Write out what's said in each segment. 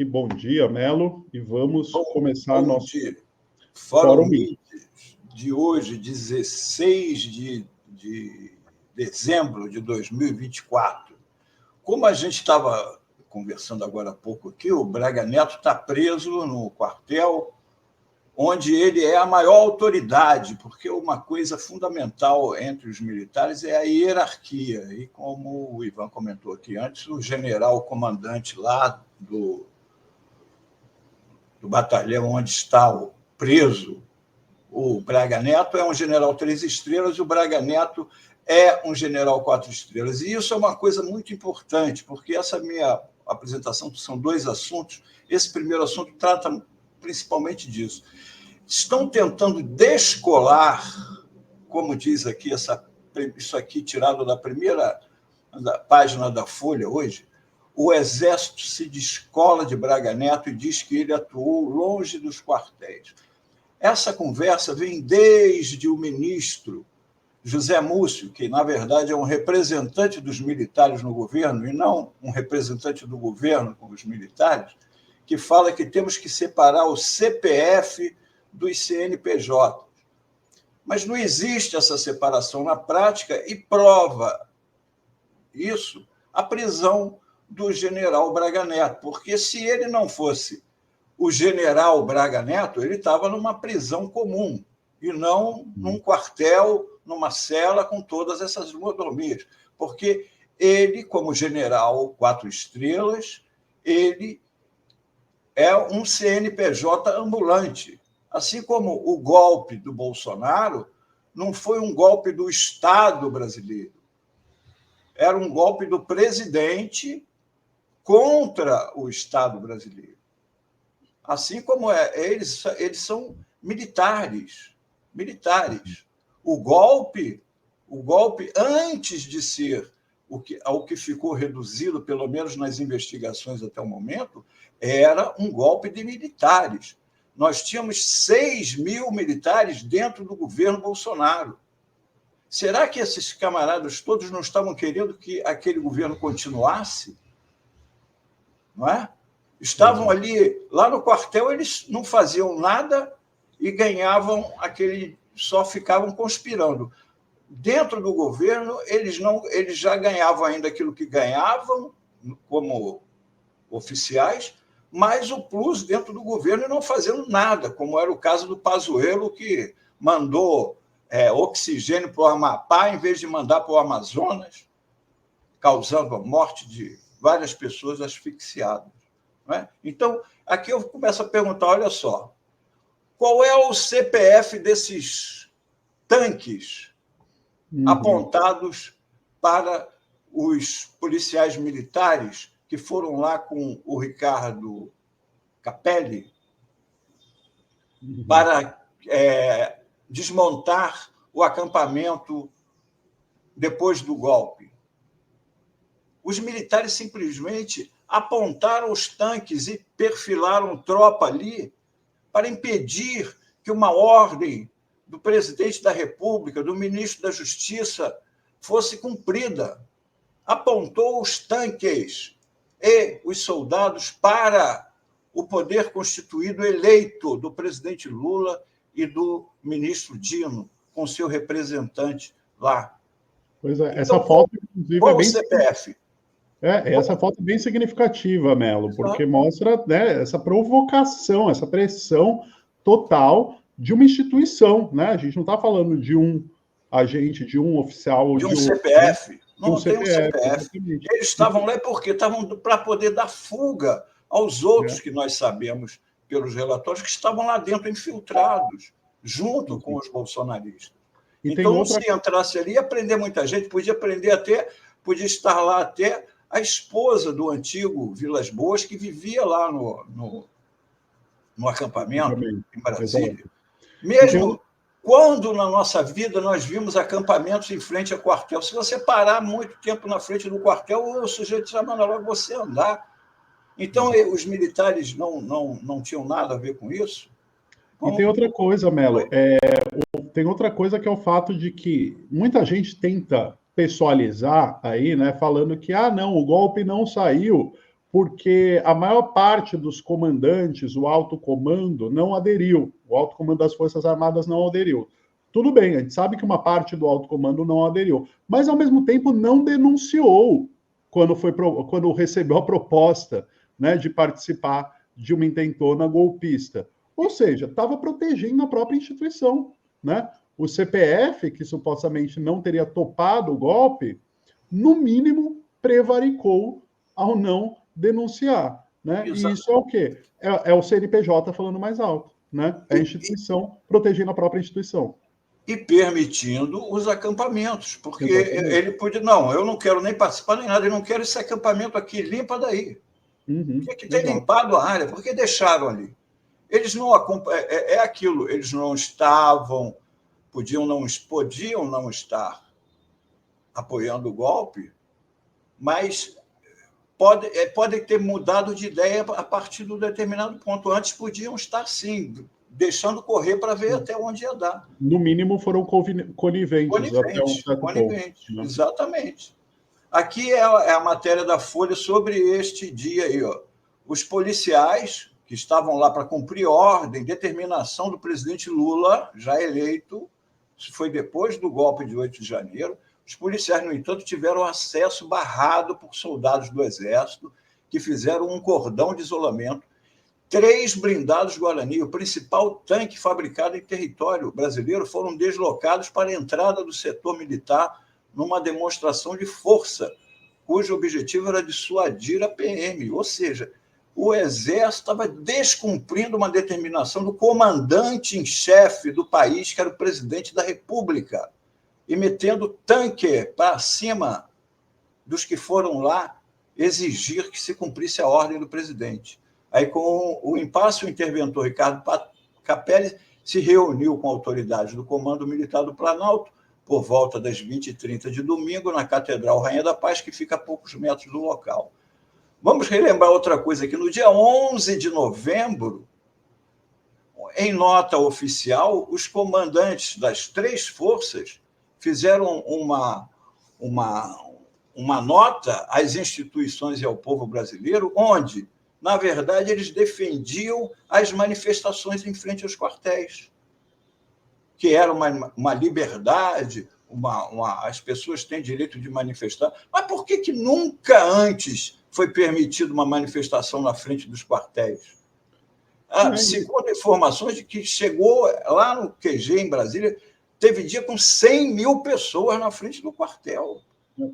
E bom dia, Melo, e vamos começar bom nosso dia. Fórum Meet de hoje, 16 de dezembro de 2024. Como a gente estava conversando agora há pouco aqui, o Braga Neto está preso no quartel, onde ele é a maior autoridade, porque uma coisa fundamental entre os militares é a hierarquia. E como o Ivan comentou aqui antes, o general comandante lá do batalhão onde está preso o Braga Neto é um general 3 estrelas e o Braga Neto é um general 4 estrelas. E isso é uma coisa muito importante, porque essa minha apresentação são dois assuntos. Esse primeiro assunto trata principalmente disso. Estão tentando descolar, como diz aqui, isso aqui tirado da primeira página da Folha hoje, o Exército se descola de Braga Neto e diz que ele atuou longe dos quartéis. Essa conversa vem desde o ministro José Múcio, que, na verdade, é um representante dos militares no governo, e não um representante do governo com os militares, que fala que temos que separar o CPF dos CNPJ. Mas não existe essa separação na prática e prova isso a prisão do general Braga Neto, porque se ele não fosse o general Braga Neto, ele estava numa prisão comum e não num quartel, numa cela com todas essas mordomias, porque ele, como general 4 estrelas, ele é um CNPJ ambulante, assim como o golpe do Bolsonaro não foi um golpe do Estado brasileiro, era um golpe do presidente contra o Estado brasileiro. Assim como eles são militares. O golpe, antes de ser ao que ficou reduzido, pelo menos nas investigações até o momento, era um golpe de militares. Nós tínhamos 6 mil militares dentro do governo Bolsonaro. Será que esses camaradas todos não estavam querendo que aquele governo continuasse? Não é? Estavam ali, lá no quartel, eles não faziam nada e ganhavam só ficavam conspirando. Dentro do governo, eles já ganhavam ainda aquilo que ganhavam como oficiais, mas o plus dentro do governo não fazendo nada, como era o caso do Pazuello, que mandou oxigênio para o Amapá em vez de mandar para o Amazonas, causando a morte de várias pessoas asfixiadas. Não é? Então, aqui eu começo a perguntar, olha só, qual é o CPF desses tanques apontados para os policiais militares que foram lá com o Ricardo Capelli para desmontar o acampamento depois do golpe? Os militares simplesmente apontaram os tanques e perfilaram tropa ali para impedir que uma ordem do presidente da República, do ministro da Justiça, fosse cumprida. Apontou os tanques e os soldados para o poder constituído eleito do presidente Lula e do ministro Dino, com seu representante lá. Pois é, então, essa foto, inclusive, qual é bem... o CPF? Essa foto é bem significativa, Melo, porque mostra, né, essa provocação, essa pressão total de uma instituição, né? A gente não está falando de um agente, de um oficial... De um CPF. Não tem um CPF. Exatamente. Eles estavam lá porque estavam para poder dar fuga aos outros que nós sabemos, pelos relatórios, que estavam lá dentro infiltrados, junto com os bolsonaristas. Então, se entrasse ali, ia prender muita gente, podia estar lá até a esposa do antigo Vilas Boas, que vivia lá no acampamento, em Brasília. Exato. Mesmo quando, na nossa vida, nós vimos acampamentos em frente ao quartel, se você parar muito tempo na frente do quartel, o sujeito já manda logo você andar. Então, os militares não tinham nada a ver com isso? E tem outra coisa, Melo, tem outra coisa que é o fato de que muita gente tenta pessoalizar aí, né, falando que, não, o golpe não saiu porque a maior parte dos comandantes, o alto comando, não aderiu. O alto comando das Forças Armadas não aderiu. Tudo bem, a gente sabe que uma parte do alto comando não aderiu, mas ao mesmo tempo não denunciou quando recebeu a proposta, né, de participar de uma intentona golpista. Ou seja, estava protegendo a própria instituição, né? O CPF, que supostamente não teria topado o golpe, no mínimo prevaricou ao não denunciar, né? E isso é o quê? É o CNPJ falando mais alto, né? É a instituição protegendo a própria instituição. E permitindo os acampamentos, porque Exatamente. ele podia, não, eu não quero nem participar nem nada, eu não quero esse acampamento aqui, limpa daí. Tinha que ter limpado a área, porque deixaram ali. Eles não é aquilo, eles não estavam, podiam não estar apoiando o golpe, mas podem ter mudado de ideia a partir de um determinado ponto. Antes podiam estar, sim, deixando correr para ver até onde ia dar. No mínimo foram coniventes até um certo ponto. Né? Exatamente. Aqui é a matéria da Folha sobre este dia aí. Ó. Os policiais que estavam lá para cumprir ordem, determinação do presidente Lula, já eleito, isso foi depois do golpe de 8 de janeiro, os policiais, no entanto, tiveram acesso barrado por soldados do Exército, que fizeram um cordão de isolamento. 3 blindados Guarani, o principal tanque fabricado em território brasileiro, foram deslocados para a entrada do setor militar numa demonstração de força, cujo objetivo era dissuadir a PM. Ou seja, o Exército estava descumprindo uma determinação do comandante em chefe do país, que era o presidente da República, e metendo tanque para cima dos que foram lá exigir que se cumprisse a ordem do presidente. Aí, com o impasse, o interventor Ricardo Capelli se reuniu com autoridades do Comando Militar do Planalto por volta das 20h30 de domingo, na Catedral Rainha da Paz, que fica a poucos metros do local. Vamos relembrar outra coisa aqui. No dia 11 de novembro, em nota oficial, os comandantes das 3 forças fizeram uma nota às instituições e ao povo brasileiro, onde, na verdade, eles defendiam as manifestações em frente aos quartéis, que era uma liberdade, as pessoas têm direito de manifestar. Mas por que nunca antes foi permitida uma manifestação na frente dos quartéis? Segundo informações de que chegou lá no QG, em Brasília, teve dia com 100 mil pessoas na frente do quartel.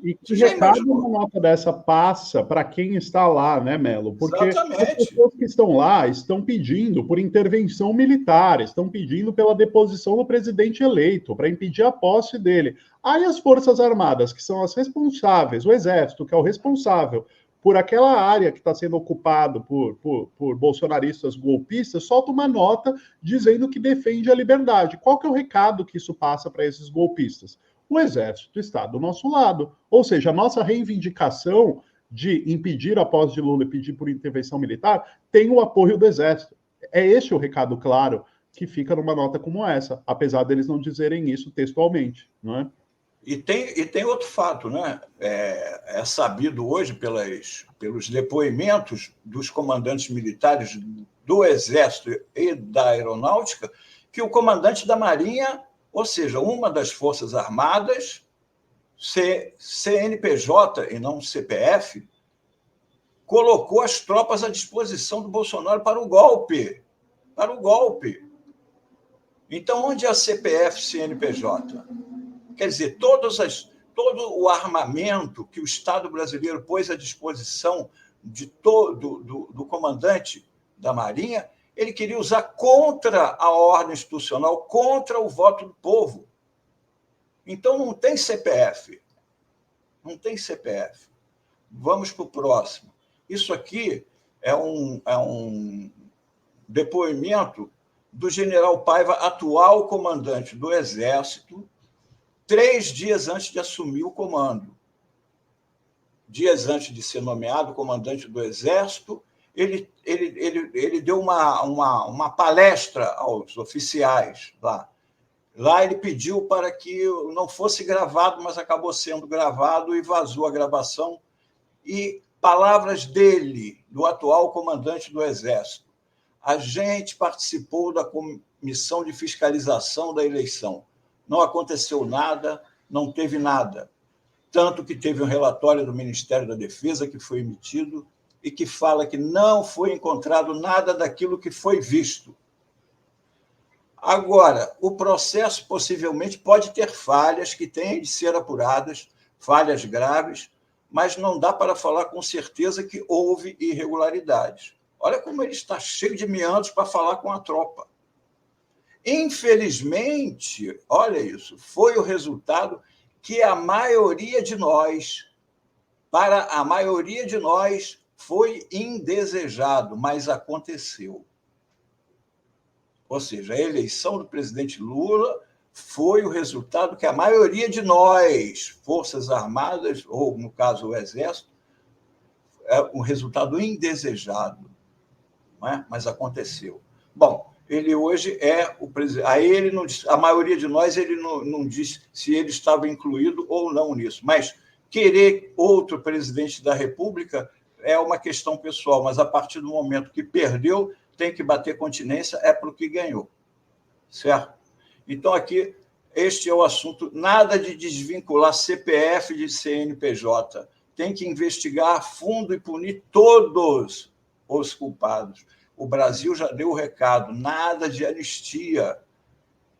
E que recado uma nota dessa passa para quem está lá, né, Melo? Porque Exatamente. As pessoas que estão lá estão pedindo por intervenção militar, estão pedindo pela deposição do presidente eleito, para impedir a posse dele. Aí as Forças Armadas, que são as responsáveis, o Exército, que é o responsável por aquela área que está sendo ocupada por bolsonaristas golpistas, solta uma nota dizendo que defende a liberdade. Qual que é o recado que isso passa para esses golpistas? O Exército está do nosso lado. Ou seja, a nossa reivindicação de impedir a posse de Lula e pedir por intervenção militar tem o apoio do Exército. É este o recado claro que fica numa nota como essa, apesar deles não dizerem isso textualmente, não é? E tem outro fato, né? É sabido hoje pelos depoimentos dos comandantes militares do Exército e da Aeronáutica que o comandante da Marinha, ou seja, uma das Forças Armadas, CNPJ e não CPF, colocou as tropas à disposição do Bolsonaro para o golpe. Para o golpe. Então, onde é a CPF CNPJ? Quer dizer, todo o armamento que o Estado brasileiro pôs à disposição do comandante da Marinha, ele queria usar contra a ordem institucional, contra o voto do povo. Então, não tem CPF. Não tem CPF. Vamos para o próximo. Isso aqui é um depoimento do general Paiva, atual comandante do Exército, 3 dias antes de assumir o comando. Dias antes de ser nomeado comandante do Exército, ele deu uma palestra aos oficiais lá. Lá ele pediu para que não fosse gravado, mas acabou sendo gravado e vazou a gravação. E Palavras dele, do atual comandante do Exército. A gente participou da comissão de fiscalização da eleição. Não aconteceu nada, não teve nada. Tanto que teve um relatório do Ministério da Defesa que foi emitido e que fala que não foi encontrado nada daquilo que foi visto. Agora, o processo possivelmente pode ter falhas que têm de ser apuradas, falhas graves, mas não dá para falar com certeza que houve irregularidades. Olha como ele está cheio de meandros para falar com a tropa. Infelizmente, olha isso, foi o resultado que a maioria de nós, para a maioria de nós, foi indesejado, mas aconteceu. Ou seja, a eleição do presidente Lula foi o resultado que a maioria de nós, Forças Armadas, ou, no caso, o Exército, é um resultado indesejado, não é? Mas aconteceu. Bom, ele hoje é o presidente. A maioria de nós ele não diz se ele estava incluído ou não nisso, mas querer outro presidente da República é uma questão pessoal, mas a partir do momento que perdeu, tem que bater continência, é para o que ganhou. Certo? Então, aqui, este é o assunto. Nada de desvincular CPF de CNPJ. Tem que investigar a fundo e punir todos os culpados. O Brasil já deu o recado, nada de anistia.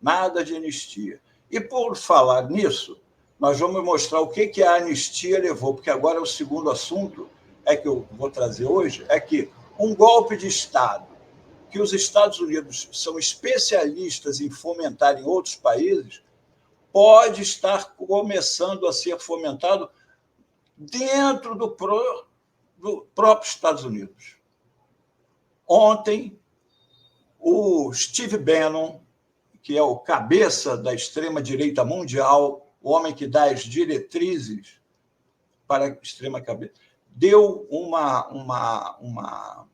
Nada de anistia. E, por falar nisso, nós vamos mostrar o que a anistia levou, porque agora o segundo assunto que eu vou trazer hoje é que um golpe de Estado que os Estados Unidos são especialistas em fomentar em outros países, pode estar começando a ser fomentado dentro do próprio Estados Unidos. Ontem, o Steve Bannon, que é o cabeça da extrema-direita mundial, o homem que dá as diretrizes para a extrema-cabeça,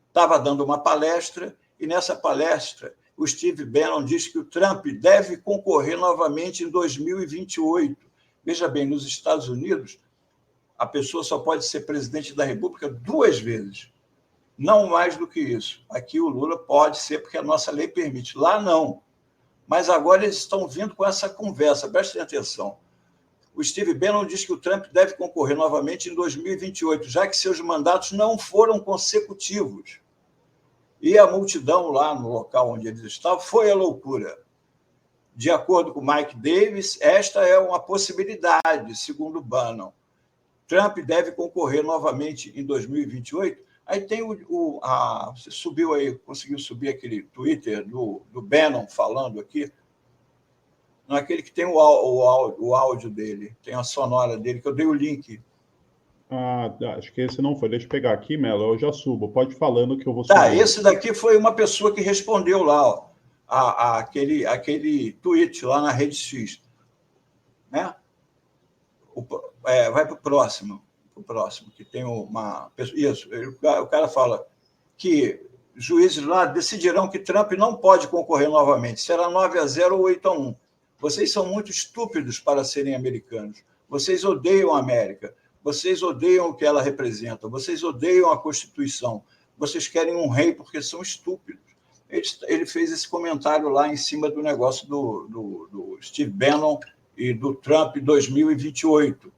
estava dando uma palestra. E nessa palestra, o Steve Bannon diz que o Trump deve concorrer novamente em 2028. Veja bem, nos Estados Unidos, a pessoa só pode ser presidente da República 2 vezes. Não mais do que isso. Aqui o Lula pode ser, porque a nossa lei permite. Lá não. Mas agora eles estão vindo com essa conversa. Prestem atenção. O Steve Bannon diz que o Trump deve concorrer novamente em 2028, já que seus mandatos não foram consecutivos. E a multidão lá no local onde eles estavam foi a loucura. De acordo com Mike Davis, esta é uma possibilidade, segundo Bannon. Trump deve concorrer novamente em 2028. Aí tem você subiu aí, conseguiu subir aquele Twitter do Bannon falando aqui, naquele que tem o áudio dele, tem a sonora dele, que eu dei o link. Acho que esse não foi. Deixa eu pegar aqui, Melo, eu já subo. Pode ir falando que eu vou subir. Tá, esse daqui foi uma pessoa que respondeu lá, ó, aquele tweet lá na Rede X. Né? Vai para o próximo, que tem uma... Isso, o cara fala que juízes lá decidirão que Trump não pode concorrer novamente. Será 9-0 ou 8-1. Vocês são muito estúpidos para serem americanos. Vocês odeiam a América. Vocês odeiam o que ela representa, vocês odeiam a Constituição, vocês querem um rei porque são estúpidos. Ele fez esse comentário lá em cima do negócio do Steve Bannon e do Trump 2028.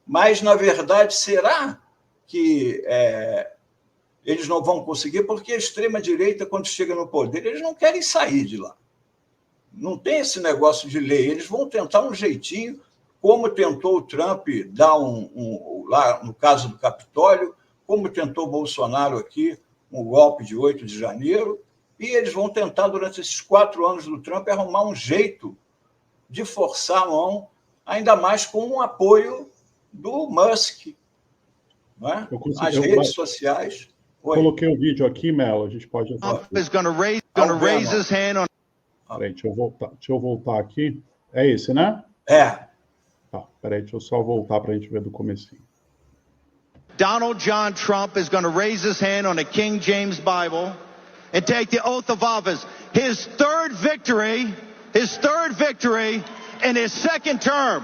Mas, na verdade, será que eles não vão conseguir? Porque a extrema-direita, quando chega no poder, eles não querem sair de lá. Não tem esse negócio de lei, eles vão tentar um jeitinho, como tentou o Trump dar lá no caso do Capitólio, como tentou o Bolsonaro aqui, um golpe de 8 de janeiro, e eles vão tentar, durante esses 4 anos do Trump, arrumar um jeito de forçar a mão, ainda mais com o apoio do Musk, não é? As redes sociais. Coloquei o vídeo aqui, Melo, a gente pode... raise his hand on... Peraí, deixa eu voltar aqui. É esse, né? É. Tá, peraí, deixa eu só voltar para a gente ver do comecinho. Donald John Trump is going to raise his hand on the King James Bible and take the oath of office. His third victory in his second term.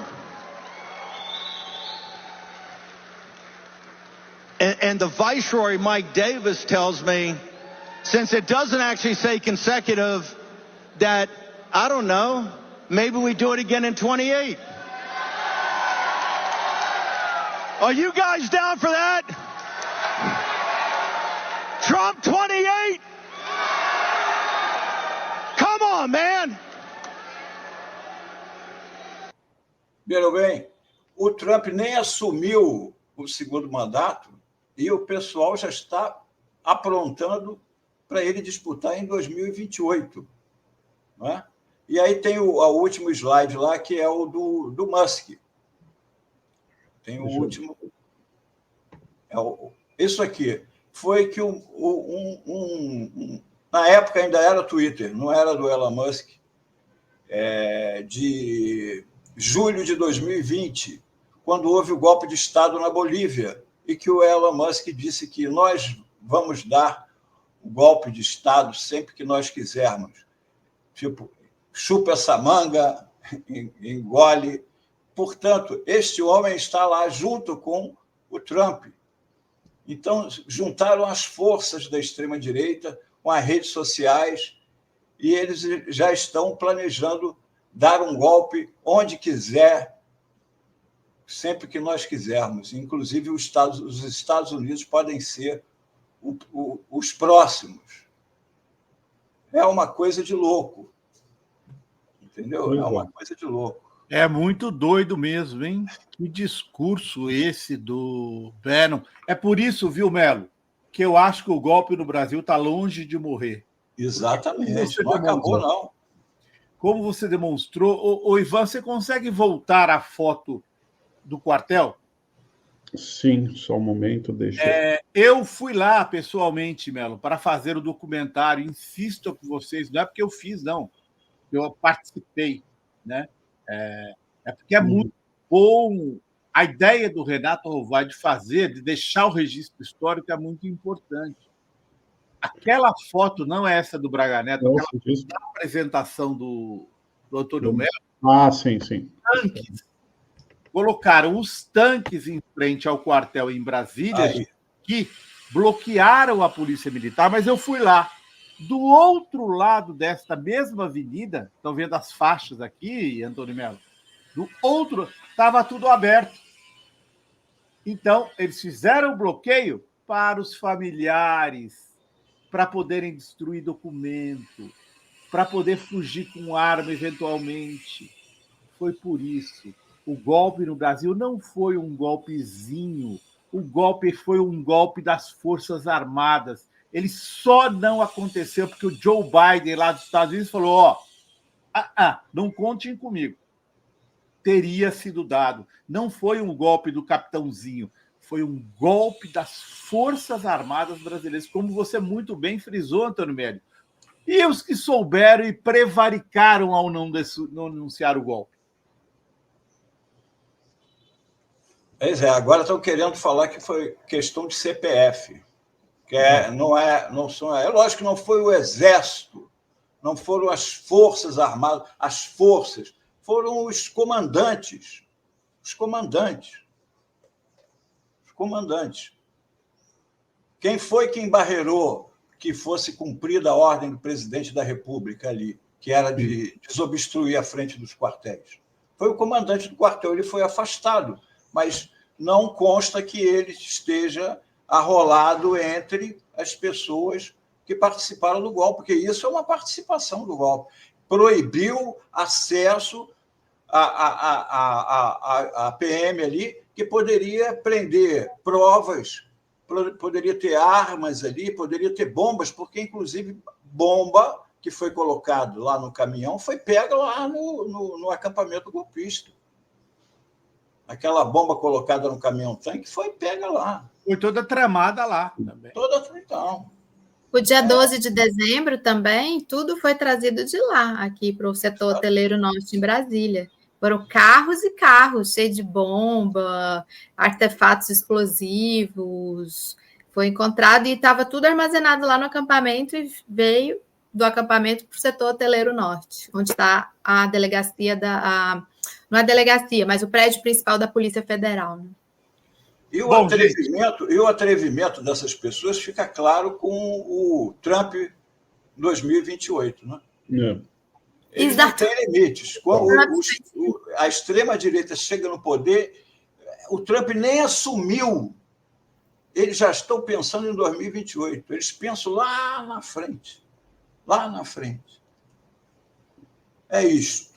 And the Viceroy, Mike Davis, tells me, since it doesn't actually say consecutive, that, I don't know, maybe we do it again in 28. Are you guys down for that? Trump 28? Come on, man! Viram bem, o Trump nem assumiu o segundo mandato e o pessoal já está aprontando para ele disputar em 2028. Não é? E aí tem o último slide lá, que é o do Musk. Tem o último. Isso aqui foi que na época ainda era Twitter, não era do Elon Musk, de julho de 2020, quando houve o golpe de Estado na Bolívia, e que o Elon Musk disse que nós vamos dar o golpe de Estado sempre que nós quisermos. Tipo, chupa essa manga, engole. Portanto, este homem está lá junto com o Trump. Então, juntaram as forças da extrema-direita com as redes sociais e eles já estão planejando dar um golpe onde quiser, sempre que nós quisermos. Inclusive, os Estados Unidos podem ser os próximos. É uma coisa de louco. Entendeu? É uma coisa de louco. É muito doido mesmo, hein? Que discurso esse do Bannon. É por isso, viu, Melo, que eu acho que o golpe no Brasil está longe de morrer. Exatamente. Não acabou, não. Como você demonstrou... Ô, Ivan, você consegue voltar à foto do quartel? Sim, só um momento, deixa eu fui lá pessoalmente, Melo, para fazer o documentário. Insisto com vocês, não é porque eu fiz, não. Eu participei, né? É porque é muito bom. A ideia do Renato Rovai de deixar o registro histórico é muito importante. Aquela foto não é essa do Braga Neto, aquela apresentação do Antônio Melo. Ah, sim, sim. Tanques. Colocaram os tanques em frente ao quartel em Brasília, que bloquearam a polícia militar, mas eu fui lá. Do outro lado desta mesma avenida, estão vendo as faixas aqui, Antônio Melo? Do outro, estava tudo aberto. Então, eles fizeram o bloqueio para os familiares, para poderem destruir documento, para poder fugir com arma eventualmente. Foi por isso. O golpe no Brasil não foi um golpezinho. O golpe foi um golpe das Forças Armadas. Ele só não aconteceu porque o Joe Biden, lá dos Estados Unidos, falou: não contem comigo. Teria sido dado. Não foi um golpe do capitãozinho, foi um golpe das Forças Armadas brasileiras, como você muito bem frisou, Antônio Melo. E os que souberam e prevaricaram ao não anunciar o golpe? Pois é, agora estão querendo falar que foi questão de CPF. É lógico que não foi o Exército, não foram as Forças Armadas, as forças, foram os comandantes. Os comandantes. Quem foi que embarreirou que fosse cumprida a ordem do presidente da República ali, que era de desobstruir a frente dos quartéis? Foi o comandante do quartel, ele foi afastado, mas não consta que ele esteja arrolado entre as pessoas que participaram do golpe, porque isso é uma participação do golpe. Proibiu acesso à PM ali, que poderia prender provas, poderia ter armas ali, poderia ter bombas, porque, inclusive, bomba que foi colocado lá no caminhão foi pega lá no acampamento golpista. Aquela bomba colocada no caminhão-tanque foi pega lá. Foi toda tramada lá também. Então. O dia 12 de dezembro também, tudo foi trazido de lá, aqui para o setor hoteleiro norte, em Brasília. Foram carros e carros, cheios de bomba, artefatos explosivos. Foi encontrado e estava tudo armazenado lá no acampamento e veio do acampamento para o setor hoteleiro norte, onde está a delegacia não é a delegacia, mas o prédio principal da Polícia Federal. Né? E o, Bom, atrevimento dessas pessoas fica claro com o Trump 2028, né? Eles não têm limites. Quando a extrema-direita chega no poder, o Trump nem assumiu. Eles já estão pensando em 2028. Eles pensam lá na frente. Lá na frente. É isto.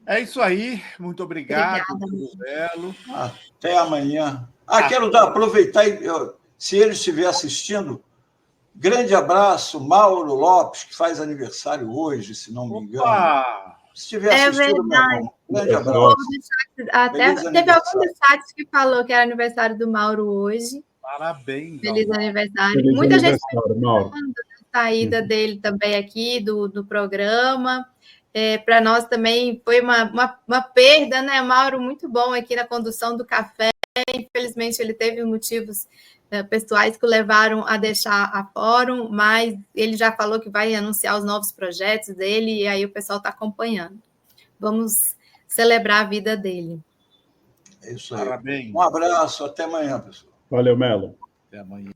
É isso aí. Muito obrigado, Obrigada. Belo. Até amanhã. Quero aproveitar, se ele estiver assistindo, grande abraço, Mauro Lopes, que faz aniversário hoje, se não me engano. Se estiver assistindo, meu irmão, grande abraço. Até teve algum dos chats que falou que era aniversário do Mauro hoje. Parabéns. Feliz aniversário. Feliz Muita aniversário, gente Mauro. falando da saída dele também aqui, do programa. Para nós também foi uma perda, né, Mauro? Muito bom aqui na condução do café. Infelizmente, ele teve motivos pessoais que o levaram a deixar a Fórum, mas ele já falou que vai anunciar os novos projetos dele, e aí o pessoal está acompanhando. Vamos celebrar a vida dele. É isso aí. Parabéns. Um abraço, até amanhã, pessoal. Valeu, Melo. Até amanhã.